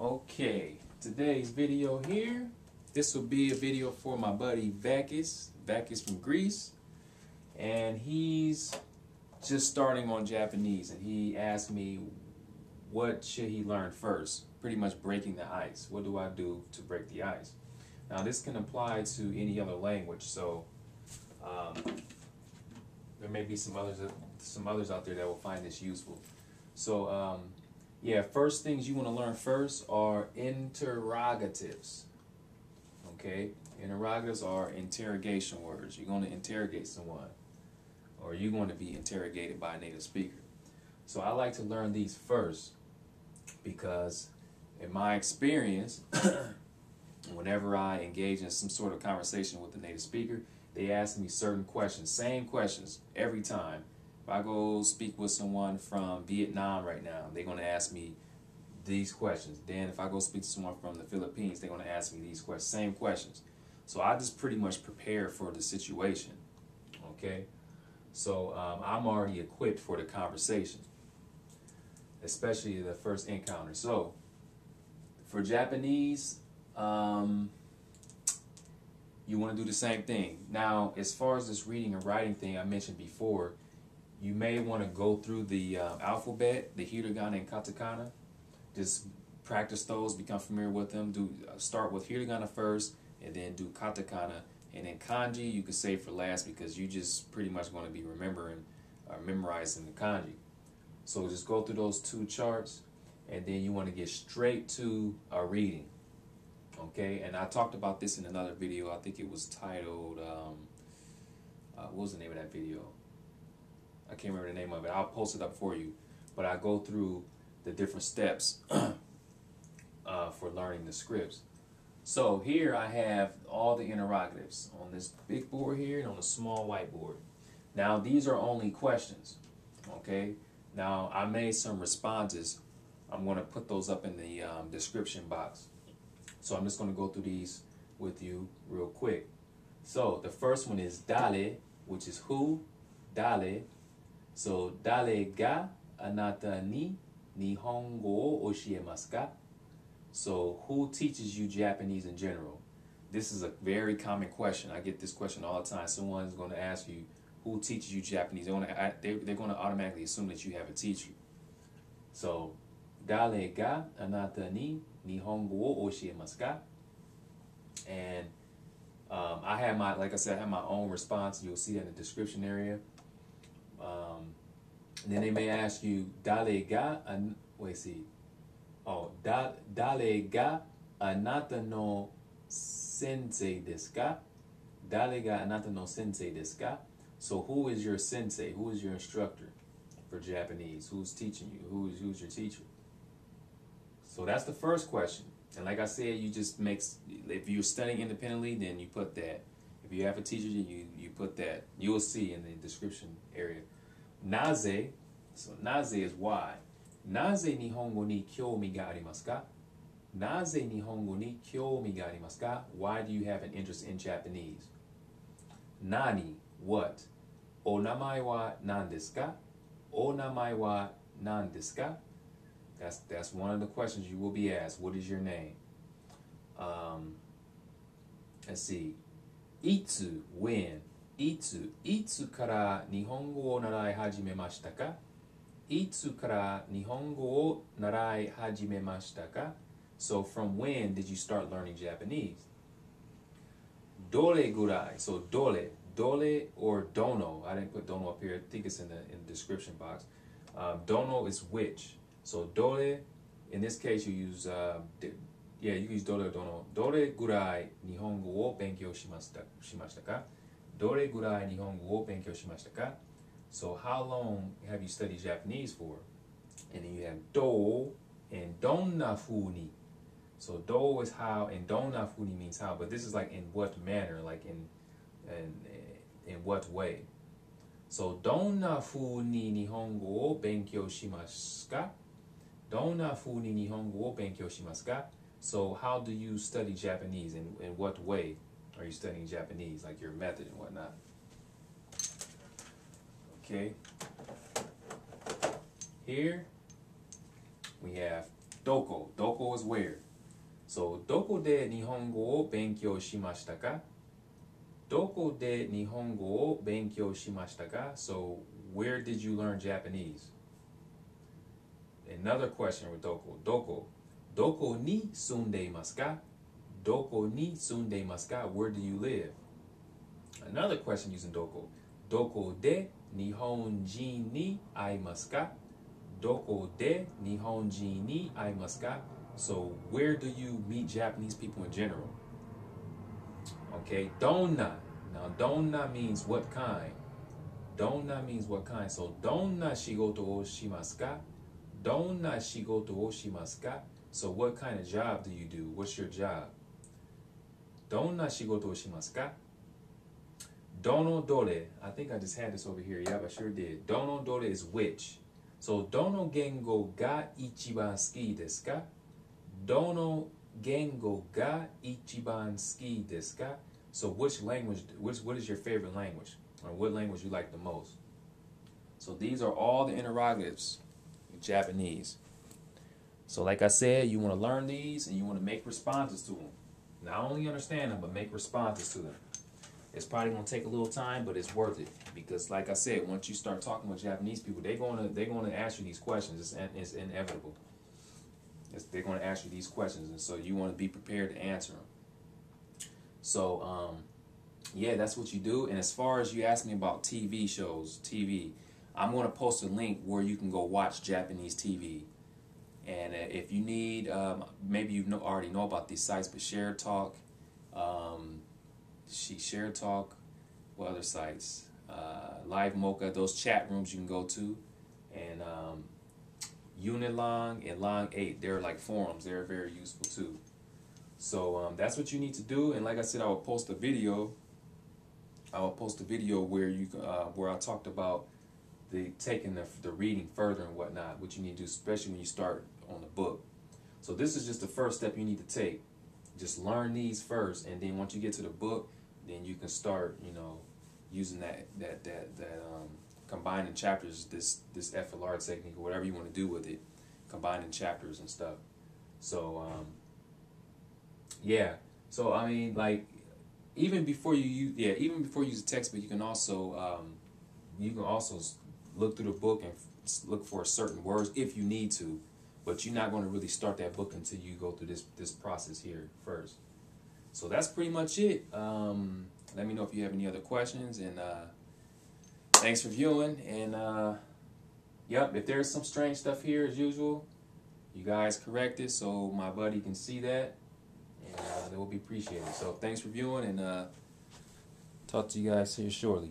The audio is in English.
Okay, today's video here, this will be a video for my buddy Vakis from Greece, and he's just starting on Japanese, and he asked me what should he learn first, pretty much breaking the ice. What do I do to break the ice? Now this can apply to any other language, so there may be some others out there that will find this useful. So yeah, first things you want to learn first are interrogatives. Okay, interrogatives are interrogation words. You're going to interrogate someone, or you're going to be interrogated by a native speaker. So I like to learn these first because in my experience, whenever I engage in some sort of conversation with a native speaker, they ask me certain questions, same questions every time. If I go speak with someone from Vietnam right now, they're going to ask me these questions. Then if I go speak to someone from the Philippines, they're going to ask me these questions, same questions. So I just pretty much prepare for the situation, okay? So I'm already equipped for the conversation, especially the first encounter. So for Japanese, you want to do the same thing. Now, as far as this reading and writing thing I mentioned before, you may want to go through the alphabet, the hiragana and katakana. Just practice those, become familiar with them. Start with hiragana first, and then do katakana, and then kanji you could save for last because you just pretty much going to be memorizing the kanji. So just go through those two charts, and then you want to get straight to a reading. Okay, and I talked about this in another video. I think it was titled, what was the name of that video? I can't remember the name of it. I'll post it up for you. But I go through the different steps for learning the scripts. So here I have all the interrogatives on this big board here and on a small whiteboard. Now these are only questions, okay? Now I made some responses. I'm going to put those up in the description box. So I'm just going to go through these with you real quick. So the first one is dare, which is who, dare. So誰がanata ni nihongo wo oshiemasu ka? So who teaches you Japanese in general? This is a very common question. I get this question all the time. Someone's going to ask you, who teaches you Japanese? They're going to automatically assume that you have a teacher. So誰がanata ni nihongo wo oshiemasu ka? And I have my, like I said, I have my own response. You'll see that in the description area. Then they may ask you, dare ga anata no sensei desu ka? Dare ga anata no sensei desu ka? So who is your sensei? Who is your instructor for Japanese? Who's teaching you? Who's your teacher? So that's the first question. And like I said, you just if you're studying independently, then you put that. If you have a teacher, you put that. You'll see in the description area. Naze, so naze is why. Naze Nihongo ni kyoumi ga arimasu ka? Naze Nihongo ni kyoumi ga arimasu ka? Why do you have an interest in Japanese? Nani, what? O namae wa nan desu ka? O namae wa nan desu ka? That's one of the questions you will be asked. What is your name? Let's see. Itsu, when? Itsu kara nihongo wo narai hajimemashita ka? Itsu kara nihongo wo narai hajimemashita ka? So from when did you start learning Japanese? Dore gurai. So dore or dono. I didn't put dono up here. I think it's in the description box. Dono is which. So dore, in this case you use you use dore or dono. Dore gurai nihongo wo benkyou shimashita ka? Dore gurai nihongo wo benkyou shimashita ka? So how long have you studied Japanese for? And then you have do and donna funi. So do is how and donna funi means how, but this is like in what manner, like in what way. So donna funi nihongo wo benkyou shimasu ka? Donna funi nihongo wo benkyou shimasu ka? So how do you study Japanese, and in what way are you studying Japanese, like your method and whatnot? Okay. Here we have Doko. Doko is where. So, どこで日本語を勉強しましたか? どこで日本語を勉強しましたか? So, where did you learn Japanese? Another question with Doko. Doko. どこに住んでいますか? どこに住んでいますか? Where do you live? Another question using Doko. どこで日本人に会いますか? どこで日本人に会いますか? So, where do you meet Japanese people in general? Okay, donna. Now, donna means what kind. Donna means what kind. So, どんな仕事をしますか? どんな仕事をしますか? So, what kind of job do you do? What's your job? どんな仕事をしますか? Dono dore. I think I just had this over here. Yep, I sure did. Dono dore is which. So, どの言語が一番好きですか? どの言語が一番好きですか? So, which language, what is your favorite language? Or what language you like the most? So, these are all the interrogatives in Japanese. So, like I said, you want to learn these and you want to make responses to them. Not only understand them, but make responses to them. It's probably going to take a little time, but it's worth it. Because, like I said, once you start talking with Japanese people, they're going to ask you these questions. It's inevitable. They're going to ask you these questions, and so you want to be prepared to answer them. So, yeah, that's what you do. And as far as you ask me about TV shows, I'm going to post a link where you can go watch Japanese TV. And if you need, maybe you already know about these sites, but Share Talk, Share Talk, what other sites? Live Mocha, those chat rooms you can go to, and Unilong and Long 8, they're like forums. They're very useful too. So that's what you need to do. And like I said, I will post a video. Where you where I talked about taking the reading further and whatnot. What you need to do, especially when you start on the book. So this is just the first step you need to take. Just learn these first, and then once you get to the book, then you can start, using that combining chapters, this FLR technique, or whatever you want to do with it, combining chapters and stuff. So yeah. So I mean, like, even before you use a textbook, you can also look through the book and look for certain words if you need to. But you're not going to really start that book until you go through this process here first. So that's pretty much it. Let me know if you have any other questions, and thanks for viewing. And yep, if there's some strange stuff here as usual, you guys correct it so my buddy can see that, and that will be appreciated. So thanks for viewing, and talk to you guys here shortly.